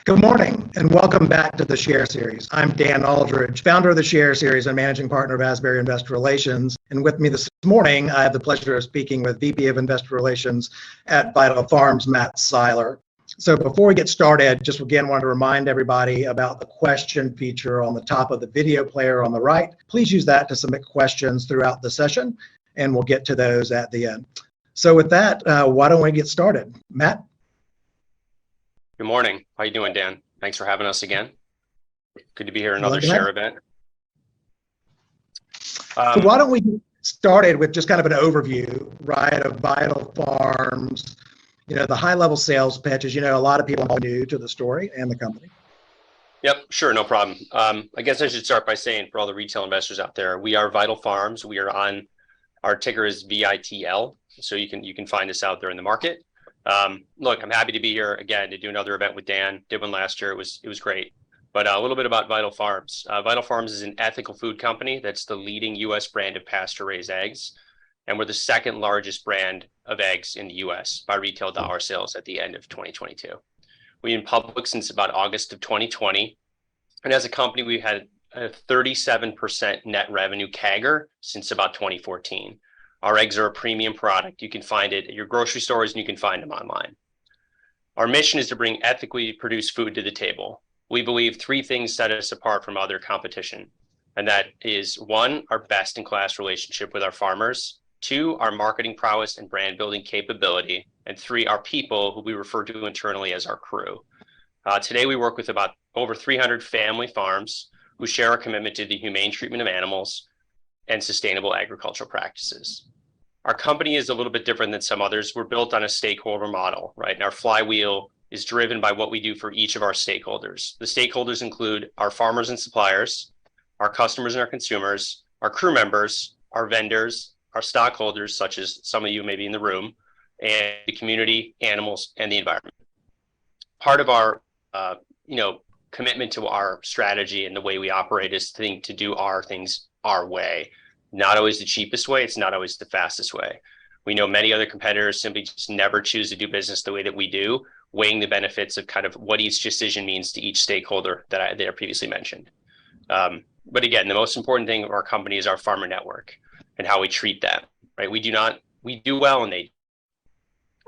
Good morning and welcome back to the Share Series. I'm Dan Aldridge, founder of the Share Series and managing partner of Asbury Investor Relations. And with me this morning, I have the pleasure of speaking with VP of Investor Relations at Vital Farms, Matt Siler. So before we get started, just again wanted to remind everybody about the question feature on the top of the video player on the right. Please use that to submit questions throughout the session, and we'll get to those at the end. So with that, why don't we get started? Matt? Good morning. How you doing, Dan? Thanks for having us again. Good to be here at another Share event. So why don't we get started with just kind of an overview, right, of Vital Farms, the high-level sales pitch. As you know, a lot of people are new to the story and the company. Yep, sure, no problem. I guess I should start by saying for all the retail investors out there, we are Vital Farms. We are on, our ticker is VITL, so you can find us out there in the market. Look, I'm happy to be here again to do another event with Dan. Did one last year. It was great. But a little bit about Vital Farms. Vital Farms is an ethical food company that's the leading U.S. brand of pasture-raised eggs. And we're the second largest brand of eggs in the U.S. by retail dollar sales at the end of 2022. We've been public since about August of 2020. And as a company, we've had a 37% net revenue CAGR since about 2014. Our eggs are a premium product. You can find it at your grocery stores and you can find them online. Our mission is to bring ethically produced food to the table. We believe three things set us apart from other competition. And that is one, our best in class relationship with our farmers. Two, our marketing prowess and brand building capability. And three, our people who we refer to internally as our crew. Today, we work with about over 300 family farms who share our commitment to the humane treatment of animals and sustainable agricultural practices. Our company is a little bit different than some others. We're built on a stakeholder model, right? And our flywheel is driven by what we do for each of our stakeholders. The stakeholders include our farmers and suppliers, our customers and our consumers, our crew members, our vendors, our stockholders, such as some of you may be in the room, and the community, animals, and the environment. Part of our, commitment to our strategy and the way we operate is to do our things our way. Not always the cheapest way. It's not always the fastest way. We know many other competitors simply just never choose to do business the way that we do, weighing the benefits of kind of what each decision means to each stakeholder that I previously mentioned. But again, the most important thing of our company is our farmer network and how we treat them, right? We do well and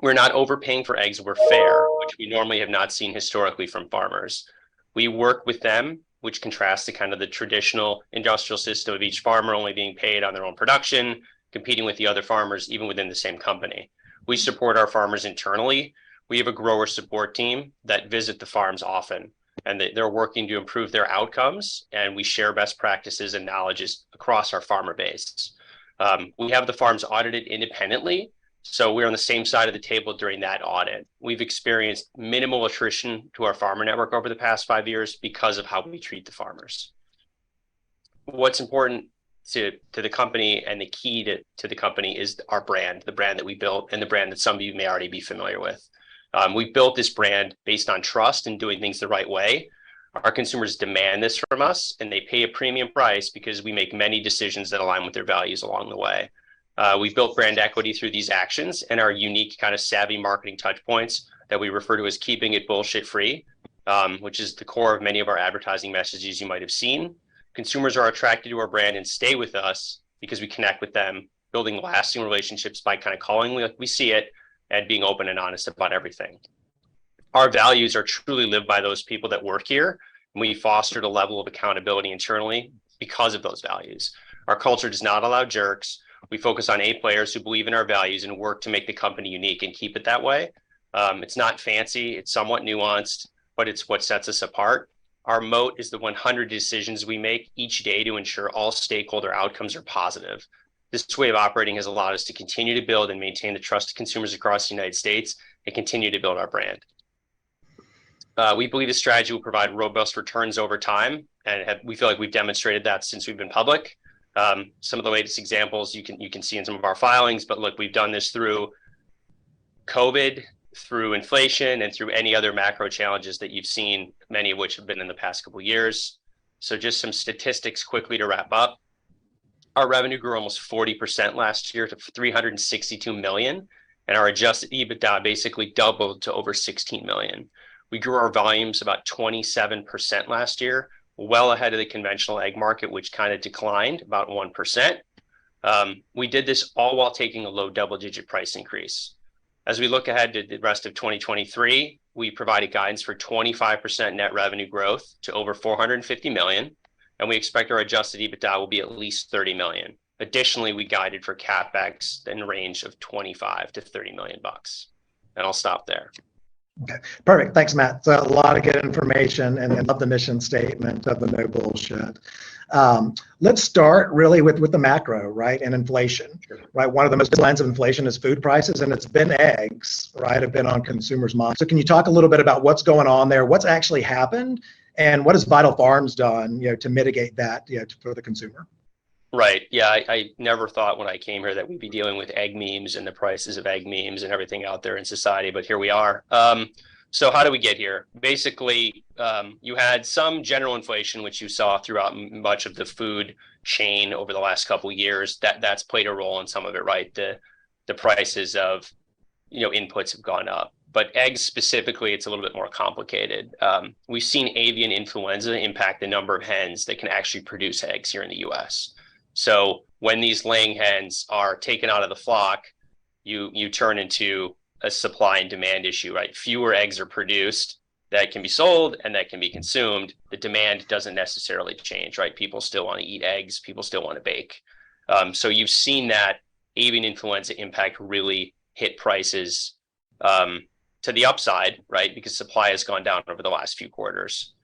we're not overpaying for eggs. We're fair, which we normally have not seen historically from farmers. We work with them, which contrasts to kind of the traditional industrial system of each farmer only being paid on their own production, competing with the other farmers, even within the same company. We support our farmers internally. We have a grower support team that visit the farms often, and they're working to improve their outcomes, and we share best practices and knowledges across our farmer base. We have the farms audited independently, so we're on the same side of the table during that audit. We've experienced minimal attrition to our farmer network over the past 5 years because of how we treat the farmers. What's important to the company and the key to the company is our brand, the brand that we built and the brand that some of you may already be familiar with. We built this brand based on trust and doing things the right way. Our consumers demand this from us and they pay a premium price because we make many decisions that align with their values along the way. We've built brand equity through these actions and our unique kind of savvy marketing touch points that we refer to as keeping it bullshit free, which is the core of many of our advertising messages you might have seen. Consumers are attracted to our brand and stay with us because we connect with them, building lasting relationships by kind of calling like we see it and being open and honest about everything. Our values are truly lived by those people that work here, and we fostered a level of accountability internally because of those values. Our culture does not allow jerks. We focus on A players who believe in our values and work to make the company unique and keep it that way. It's not fancy, it's somewhat nuanced, but it's what sets us apart. Our moat is the 100 decisions we make each day to ensure all stakeholder outcomes are positive. This way of operating has allowed us to continue to build and maintain the trust of consumers across the United States and continue to build our brand. We believe this strategy will provide robust returns over time, and we feel like we've demonstrated that since we've been public. Some of the latest examples you can see in some of our filings, but look, we've done this through COVID, through inflation, and through any other macro challenges that you've seen, many of which have been in the past couple of years. So just some statistics quickly to wrap up. Our revenue grew almost 40% last year to $362 million, and our adjusted EBITDA basically doubled to over $16 million. We grew our volumes about 27% last year, well ahead of the conventional egg market, which kind of declined about 1%. We did this all while taking a low double-digit price increase. As we look ahead to the rest of 2023, we provided guidance for 25% net revenue growth to over $450 million, and we expect our adjusted EBITDA will be at least $30 million. Additionally, we guided for CapEx in the range of $25 to $30 million. And I'll stop there. Okay, perfect. Thanks, Matt. It's a lot of good information, and I love the mission statement of the no bullshit. Let's start really with the macro, right, and inflation, right? One of the most lines of inflation is food prices, and it's been eggs, right, have been on consumers' minds. So can you talk a little bit about what's going on there, what's actually happened, and what has Vital Farms done, to mitigate that, for the consumer? Right. Yeah, I never thought when I came here that we'd be dealing with egg memes and the prices of egg memes and everything out there in society, but here we are. So how do we get here? Basically, you had some general inflation, which you saw throughout much of the food chain over the last couple of years. That's played a role in some of it, right? The prices of inputs have gone up, but eggs specifically, it's a little bit more complicated. We've seen avian influenza impact the number of hens that can actually produce eggs here in the U.S. So when these laying hens are taken out of the flock, you turn into a supply and demand issue, right? Fewer eggs are produced that can be sold and that can be consumed. The demand doesn't necessarily change, right? People still want to eat eggs. People still want to bake. So you've seen that avian influenza impact really hit prices to the upside, right? Because supply has gone down over the last few quarters.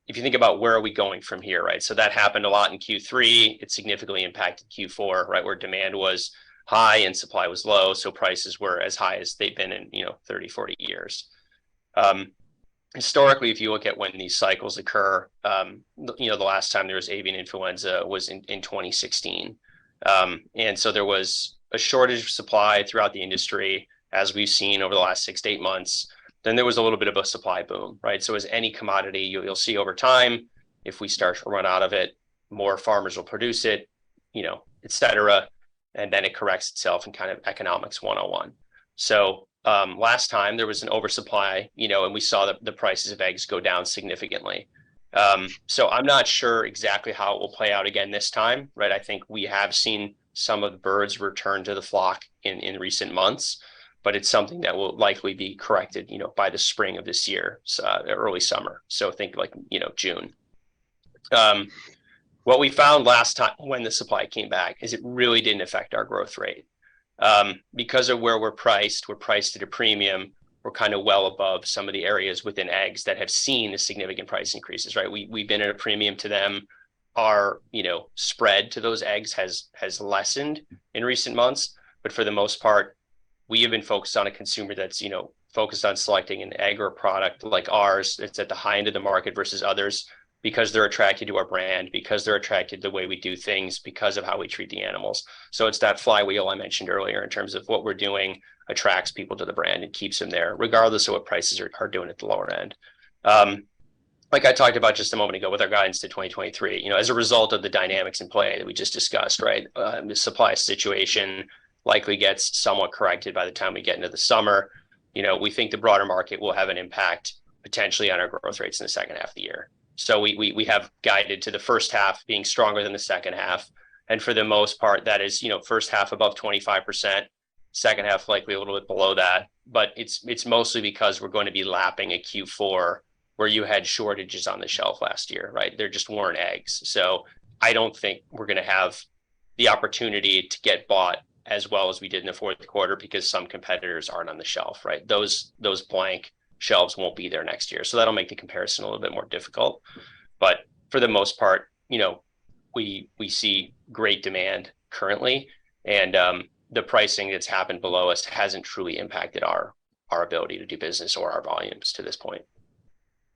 If you think about where are we going from here, right? So that happened a lot in Q3. It significantly impacted Q4, right? Where demand was high and supply was low. So prices were as high as they've been in, 30, 40 years. Historically, if you look at when these cycles occur, the last time there was avian influenza was in 2016. And so there was a shortage of supply throughout the industry, as we've seen over the last 6 to 8 months. Then there was a little bit of a supply boom, right? So as any commodity, you'll see over time, if we start to run out of it, more farmers will produce it, et cetera. And then it corrects itself in kind of economics 101. So last time there was an oversupply, and we saw the prices of eggs go down significantly. So I'm not sure exactly how it will play out again this time, right? I think we have seen some of the birds return to the flock in recent months, but it's something that will likely be corrected, by the spring of this year, early summer. So think like, June. What we found last time when the supply came back is it really didn't affect our growth rate. Because of where we're priced at a premium. We're kind of well above some of the areas within eggs that have seen the significant price increases, right? We've been at a premium to them. Our, spread to those eggs has lessened in recent months, but for the most part, we have been focused on a consumer that's, focused on selecting an egg or a product like ours. It's at the high end of the market versus others because they're attracted to our brand, because they're attracted to the way we do things, because of how we treat the animals. So it's that flywheel I mentioned earlier in terms of what we're doing attracts people to the brand and keeps them there, regardless of what prices are doing at the lower end. Like I talked about just a moment ago with our guidance to 2023, as a result of the dynamics in play that we just discussed, right? The supply situation likely gets somewhat corrected by the time we get into the summer. We think the broader market will have an impact potentially on our growth rates in the second half of the year. So we have guided to the first half being stronger than the second half. And for the most part, that is, first half above 25%, second half likely a little bit below that. But it's mostly because we're going to be lapping a Q4 where you had shortages on the shelf last year, right? There just weren't eggs. So I don't think we're going to have the opportunity to get bought as well as we did in the fourth quarter because some competitors aren't on the shelf, right? Those blank shelves won't be there next year. So that'll make the comparison a little bit more difficult. But for the most part, we see great demand currently, and the pricing that's happened below us hasn't truly impacted our ability to do business or our volumes to this point.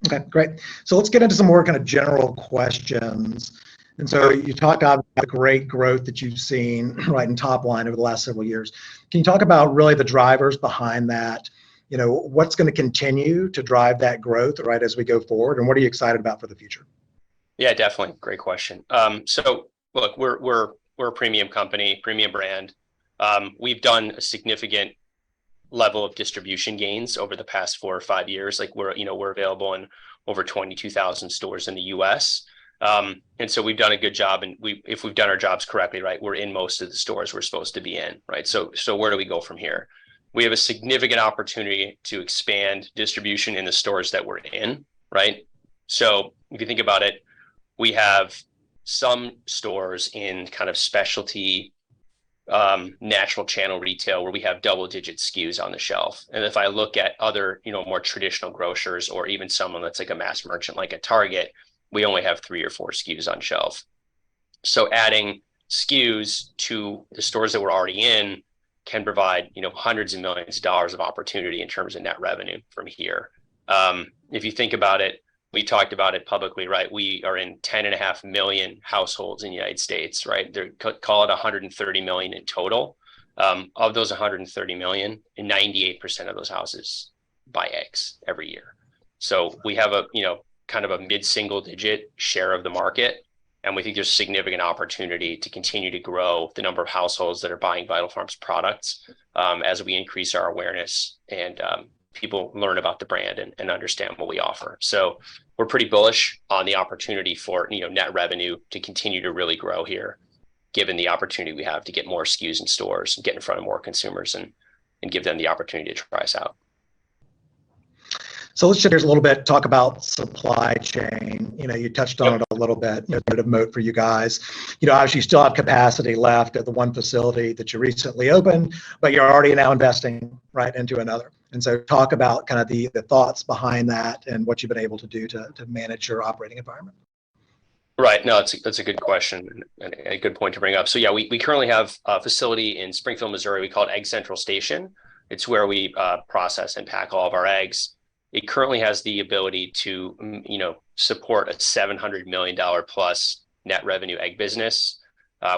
Okay, great. So let's get into some more kind of general questions. And so you talked about the great growth that you've seen right in top line over the last several years. Can you talk about really the drivers behind that? What's going to continue to drive that growth right as we go forward, and what are you excited about for the future? Yeah, definitely. Great question. So look, we're a premium company, premium brand. We've done a significant level of distribution gains over the past 4 or 5 years. Like we're available in over 22,000 stores in the US. And so we've done a good job, and if we've done our jobs correctly, right, we're in most of the stores we're supposed to be in, right? So where do we go from here? We have a significant opportunity to expand distribution in the stores that we're in, right? So if you think about it, we have some stores in kind of specialty natural channel retail where we have double-digit SKUs on the shelf. And if I look at other, more traditional grocers, or even someone that's like a mass merchant like a Target, we only have 3 or 4 SKUs on shelf. So adding SKUs to the stores that we're already in can provide, hundreds of millions of dollars of opportunity in terms of net revenue from here. If you think about it, we talked about it publicly, right? We are in 10.5 million households in the United States, right? They call it 130 million in total. Of those 130 million, 98% of those houses buy eggs every year. So we have a, kind of a mid-single digit share of the market. And we think there's significant opportunity to continue to grow the number of households that are buying Vital Farms products as we increase our awareness and people learn about the brand and understand what we offer. So we're pretty bullish on the opportunity for net revenue to continue to really grow here, given the opportunity we have to get more SKUs in stores and get in front of more consumers and give them the opportunity to try us out. So let's shift gears a little bit, talk about supply chain. You touched on it a little bit, a bit of moat for you guys. Obviously you still have capacity left at the one facility that you recently opened, but you're already now investing right into another. And so talk about kind of the thoughts behind that and what you've been able to do to manage your operating environment. Right. No, that's a good question and a good point to bring up. So yeah, we currently have a facility in Springfield, Missouri. We call it Egg Central Station. It's where we process and pack all of our eggs. It currently has the ability to, support a $700 million plus net revenue egg business.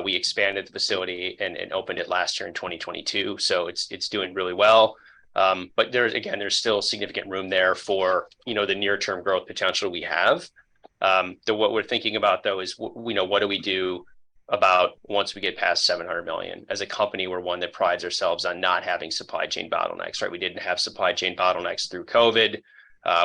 We expanded the facility and opened it last year in 2022. So it's doing really well. But there's still significant room there for, the near-term growth potential we have. What we're thinking about though is, what do we do about once we get past 700 million? As a company, we're one that prides ourselves on not having supply chain bottlenecks, right? We didn't have supply chain bottlenecks through COVID.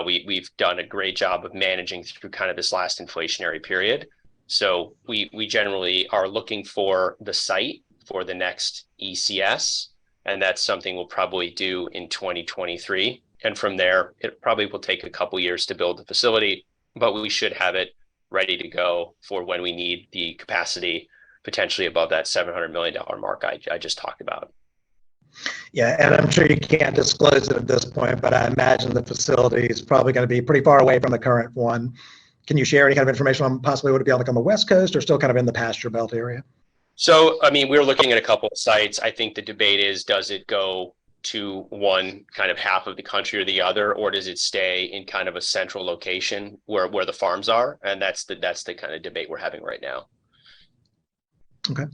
We've done a great job of managing through kind of this last inflationary period. So we generally are looking for the site for the next ECS, and that's something we'll probably do in 2023. And from there, it probably will take a couple years to build the facility, but we should have it ready to go for when we need the capacity, potentially above that $700 million mark I just talked about. Yeah, and I'm sure you can't disclose it at this point, but I imagine the facility is probably going to be pretty far away from the current one. Can you share any kind of information on possibly would it be on the West Coast or still kind of in the pasture belt area? So, we're looking at a couple of sites. I think the debate is, does it go to one kind of half of the country or the other, or does it stay in kind of a central location where the farms are? And that's the kind of debate we're having right now. Okay.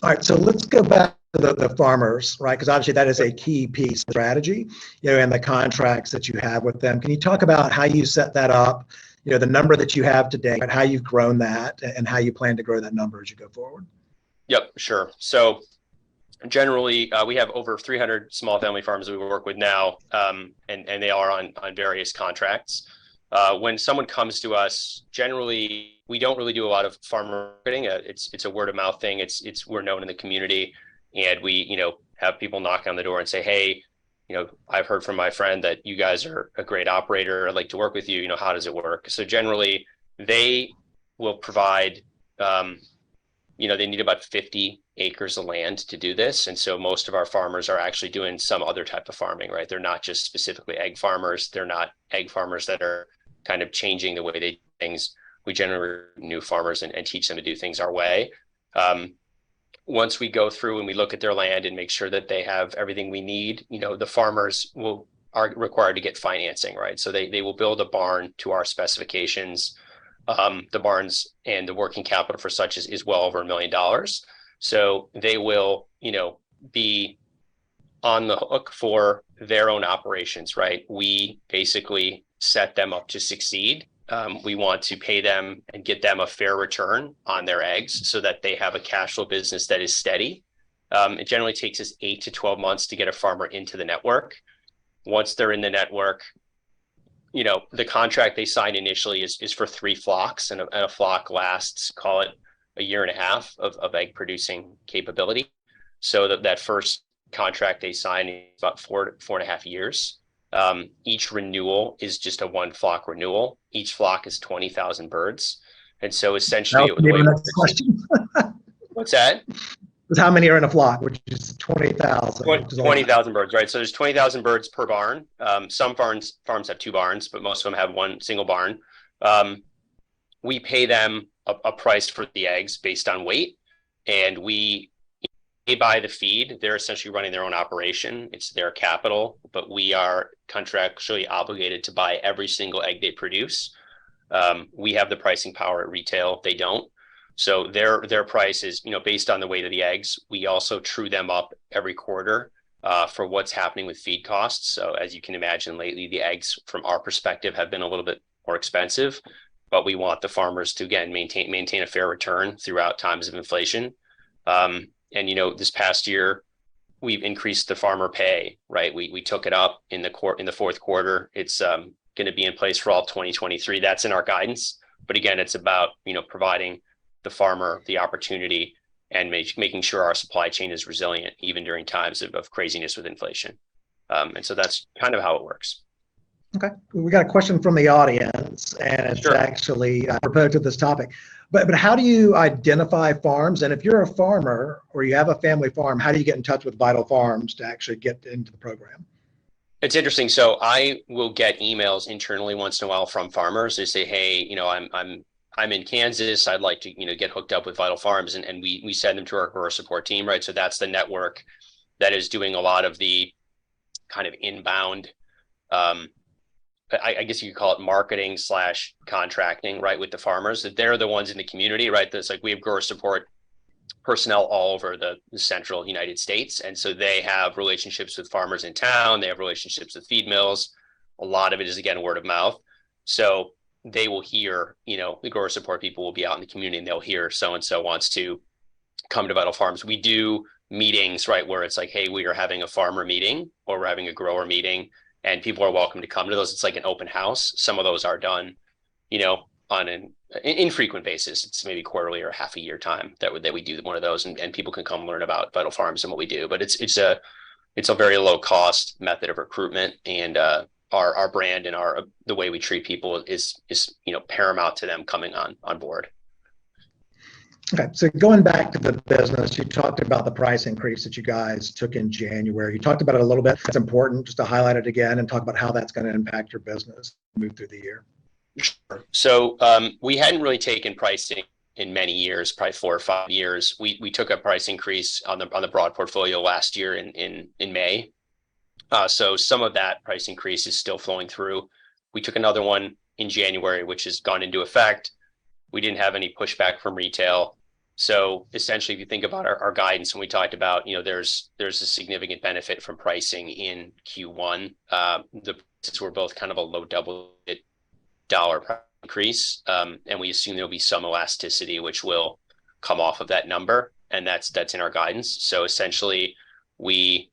All right. So let's go back to the farmers, right? Because obviously that is a key piece of the strategy, and the contracts that you have with them. Can you talk about how you set that up, the number that you have today, and how you've grown that and how you plan to grow that number as you go forward? Yep, sure. So generally, we have over 300 small family farms that we work with now, and they are on various contracts. When someone comes to us, generally, we don't really do a lot of farm marketing. It's a word of mouth thing. We're known in the community, and we, have people knock on the door and say, hey, I've heard from my friend that you guys are a great operator. I'd like to work with you. How does it work? So generally, they will provide, they need about 50 acres of land to do this. And so most of our farmers are actually doing some other type of farming, right? They're not just specifically egg farmers. They're not egg farmers that are kind of changing the way they do things. We generally new farmers and teach them to do things our way. Once we go through and we look at their land and make sure that they have everything we need, the farmers are required to get financing, right? So they will build a barn to our specifications. The barns and the working capital for such is well over $1 million. So they will, be on the hook for their own operations, right? We basically set them up to succeed. We want to pay them and get them a fair return on their eggs so that they have a cash flow business that is steady. It generally takes us 8 to 12 months to get a farmer into the network. Once they're in the network, the contract they sign initially is for 3 flocks, and a flock lasts, call it a year and a half of egg producing capability. So that first contract they sign is about 4.5 years. Each renewal is just a 1 flock renewal. Each flock is 20,000 birds. And so essentially, That was the next question. What's that? How many are in a flock, which is 20,000. 20,000 birds, right? So there's 20,000 birds per barn. Some farms have 2 barns, but most of them have 1 single barn. We pay them a price for the eggs based on weight, and they buy the feed. They're essentially running their own operation. It's their capital, but we are contractually obligated to buy every single egg they produce. We have the pricing power at retail. They don't. So their price is, based on the weight of the eggs. We also true them up every quarter for what's happening with feed costs. So as you can imagine, lately the eggs from our perspective have been a little bit more expensive, but we want the farmers to, again, maintain a fair return throughout times of inflation. And this past year we've increased the farmer pay, right? We took it up in the fourth quarter. It's going to be in place for all 2023. That's in our guidance. But again, it's about, providing the farmer the opportunity and making sure our supply chain is resilient even during times of craziness with inflation. And so that's kind of how it works. Okay, we got a question from the audience, and it's actually proposed to this topic. But how do you identify farms? And if you're a farmer or you have a family farm, how do you get in touch with Vital Farms to actually get into the program? It's interesting. So I will get emails internally once in a while from farmers. They say, hey, I'm in Kansas. I'd like to, get hooked up with Vital Farms, and we send them to our grower support team, right? So that's the network that is doing a lot of the kind of inbound, I guess you could call it marketing / contracting, right, with the farmers. That they're the ones in the community, right? That's like we have grower support personnel all over the central United States, and so they have relationships with farmers in town. They have relationships with feed mills. A lot of it is, again, word of mouth. So they will hear, the grower support people will be out in the community and they'll hear so-and-so wants to come to Vital Farms. We do meetings, right, where it's like, hey, we are having a farmer meeting or we're having a grower meeting, and people are welcome to come to those. It's like an open house. Some of those are done, on an infrequent basis. It's maybe quarterly or half a year time that we do one of those, and people can come learn about Vital Farms and what we do. But it's a very low cost method of recruitment, and our brand and the way we treat people is paramount to them coming on board. Okay, so going back to the business, you talked about the price increase that you guys took in January. You talked about it a little bit. It's important just to highlight it again and talk about how that's going to impact your business move through the year. Sure. So we hadn't really taken pricing in many years, probably 4 or 5 years. We took a price increase on the broad portfolio last year in May. So some of that price increase is still flowing through. We took another one in January, which has gone into effect. We didn't have any pushback from retail. So essentially, if you think about our guidance, and we talked about, there's a significant benefit from pricing in Q1. The prices were both kind of a low double-digit dollar price increase, and we assume there'll be some elasticity which will come off of that number, and that's in our guidance. So essentially, we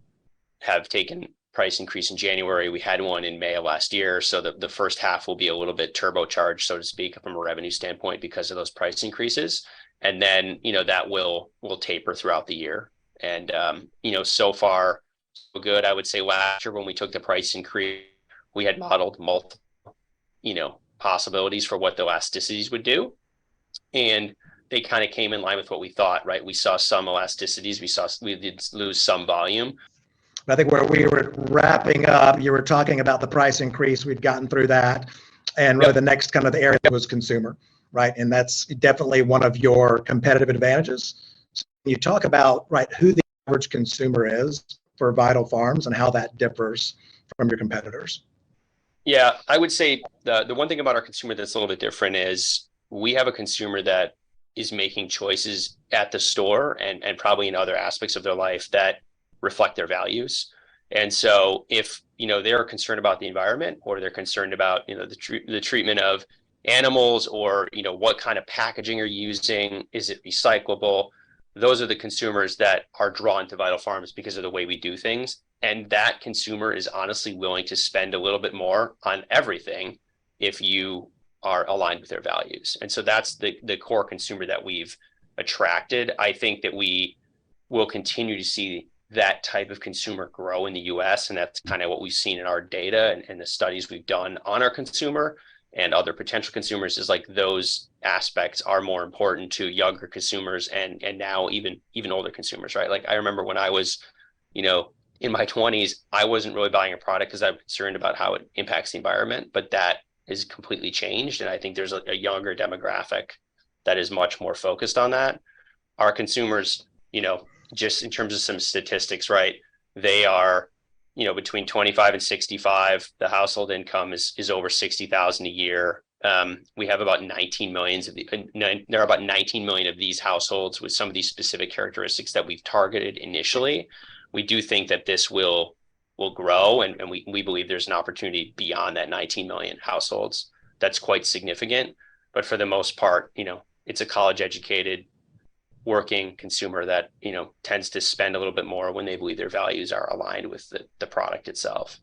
have taken price increase in January. We had one in May of last year. So the first half will be a little bit turbocharged, so to speak, from a revenue standpoint because of those price increases. And then, that will taper throughout the year. And, so far, so good. I would say last year when we took the price increase, we had modeled multiple, possibilities for what the elasticities would do. And they kind of came in line with what we thought, right? We saw some elasticities. We did lose some volume. I think where we were wrapping up, you were talking about the price increase. We'd gotten through that. And really the next kind of the area was consumer, right? And that's definitely one of your competitive advantages. So you talk about, right, who the average consumer is for Vital Farms and how that differs from your competitors. Yeah, I would say the one thing about our consumer that's a little bit different is we have a consumer that is making choices at the store and probably in other aspects of their life that reflect their values. And so if, they're concerned about the environment, or they're concerned about, the treatment of animals, or, what kind of packaging you're using, is it recyclable? those are the consumers that are drawn to Vital Farms because of the way we do things. And that consumer is honestly willing to spend a little bit more on everything if you are aligned with their values. And so that's the core consumer that we've attracted. I think that we will continue to see that type of consumer grow in the US. And that's kind of what we've seen in our data and the studies we've done on our consumer and other potential consumers, is like those aspects are more important to younger consumers and now even older consumers, right? Like I remember when I was, in my 20s, I wasn't really buying a product because I'm concerned about how it impacts the environment, but that has completely changed. And I think there's a younger demographic that is much more focused on that. Our consumers, just in terms of some statistics, right? They are, between 25 and 65, the household income is over 60,000 a year. We have about 19 million there are about 19 million of these households with some of these specific characteristics that we've targeted initially. We do think that this will grow, and we believe there's an opportunity beyond that 19 million households that's quite significant. But for the most part, it's a college educated working consumer that tends to spend a little bit more when they believe their values are aligned with the product itself.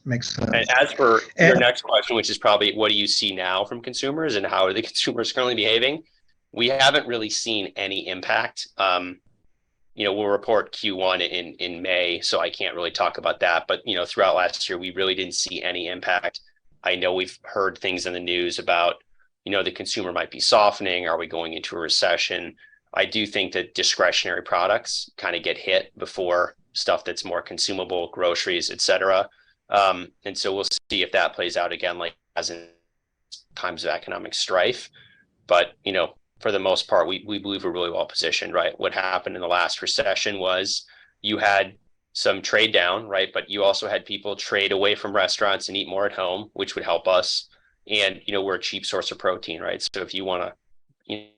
Makes sense. And as for your next question, which is probably what do you see now from consumers and how are the consumers currently behaving, we haven't really seen any impact. We'll report Q1 in May, so I can't really talk about that. But throughout last year, we really didn't see any impact. I know we've heard things in the news about the consumer might be softening. Are we going into a recession? I do think that discretionary products kind of get hit before stuff that's more consumable, groceries, et cetera. And so we'll see if that plays out again, like as in times of economic strife. But, for the most part, we believe we're really well positioned, right? What happened in the last recession was you had some trade down, right? But you also had people trade away from restaurants and eat more at home, which would help us. And, we're a cheap source of protein, right? So if you want to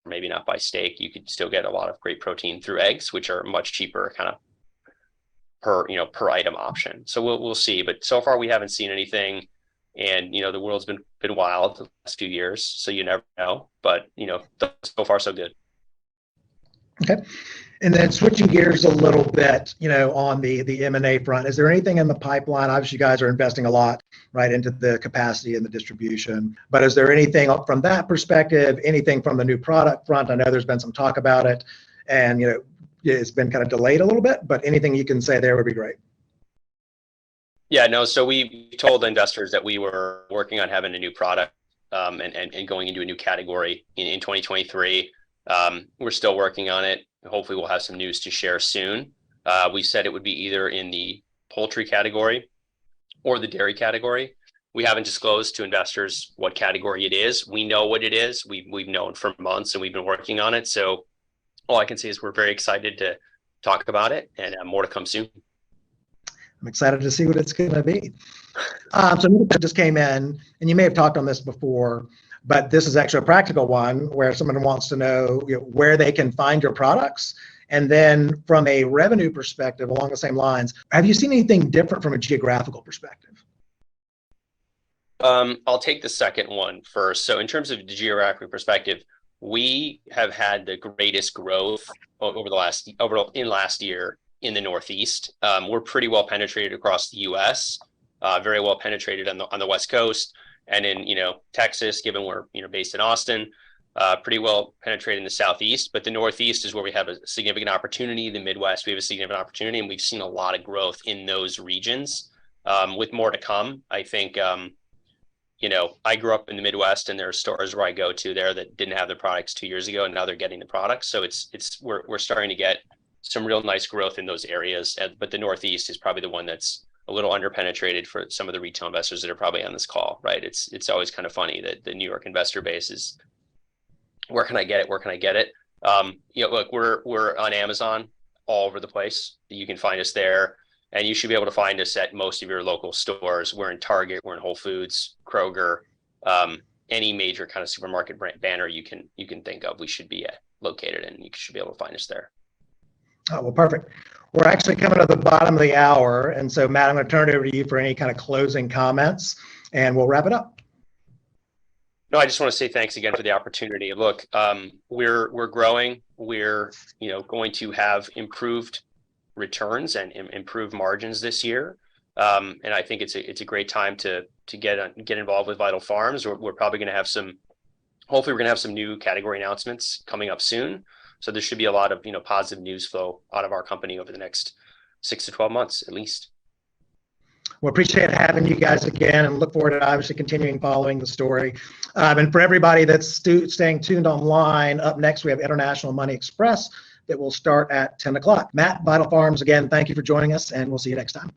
maybe not buy steak, you could still get a lot of great protein through eggs, which are much cheaper kind of per item option. So we'll see. But so far we haven't seen anything. And, the world's been wild the last few years, so you never know. But, so far so good. Okay. And then switching gears a little bit, on the M&A front, is there anything in the pipeline? Obviously, you guys are investing a lot, right, into the capacity and the distribution. But is there anything from that perspective, anything from the new product front? I know there's been some talk about it, and, it's been kind of delayed a little bit, but anything you can say there would be great. Yeah, no. So we told investors that we were working on having a new product and going into a new category in 2023. We're still working on it. Hopefully we'll have some news to share soon. We said it would be either in the poultry category or the dairy category. We haven't disclosed to investors what category it is. We know what it is. We've known for months and we've been working on it. So all I can say is we're very excited to talk about it, and more to come soon. I'm excited to see what it's going to be. So that just came in, and you may have talked on this before, but this is actually a practical one where someone wants to know, where they can find your products. And then from a revenue perspective, along the same lines, have you seen anything different from a geographical perspective? I'll take the second one first. So in terms of the geographic perspective, we have had the greatest growth in last year in the Northeast. We're pretty well penetrated across the U.S., very well penetrated on the West Coast, and in Texas, given we're based in Austin, pretty well penetrated in the Southeast. But the Northeast is where we have a significant opportunity. The Midwest, we have a significant opportunity, and we've seen a lot of growth in those regions, with more to come. I think I grew up in the Midwest, and there are stores where I go to there that didn't have the products 2 years ago, and now they're getting the products. So we're starting to get some real nice growth in those areas. But the Northeast is probably the one that's a little underpenetrated for some of the retail investors that are probably on this call, right? It's always kind of funny that the New York investor base is, where can I get it? Where can I get it? Look, we're on Amazon all over the place. You can find us there, and you should be able to find us at most of your local stores. We're in Target, we're in Whole Foods, Kroger, any major kind of supermarket banner you can think of, we should be located in. You should be able to find us there. Oh, well, perfect. We're actually coming to the bottom of the hour. And so, Matt, I'm going to turn it over to you for any kind of closing comments, and we'll wrap it up. No, I just want to say thanks again for the opportunity. Look, we're growing. We're going to have improved returns and improved margins this year, and I think it's a great time to get involved with Vital Farms. We're probably going to have some. Hopefully, we're going to have some new category announcements coming up soon. So there should be a lot of positive news flow out of our company over the next 6 to 12 months at least. Well, appreciate having you guys again, and look forward to obviously continuing following the story. And for everybody that's staying tuned online, up next we have International Money Express that will start at 10 o'clock. Matt, Vital Farms, again, thank you for joining us, and we'll see you next time.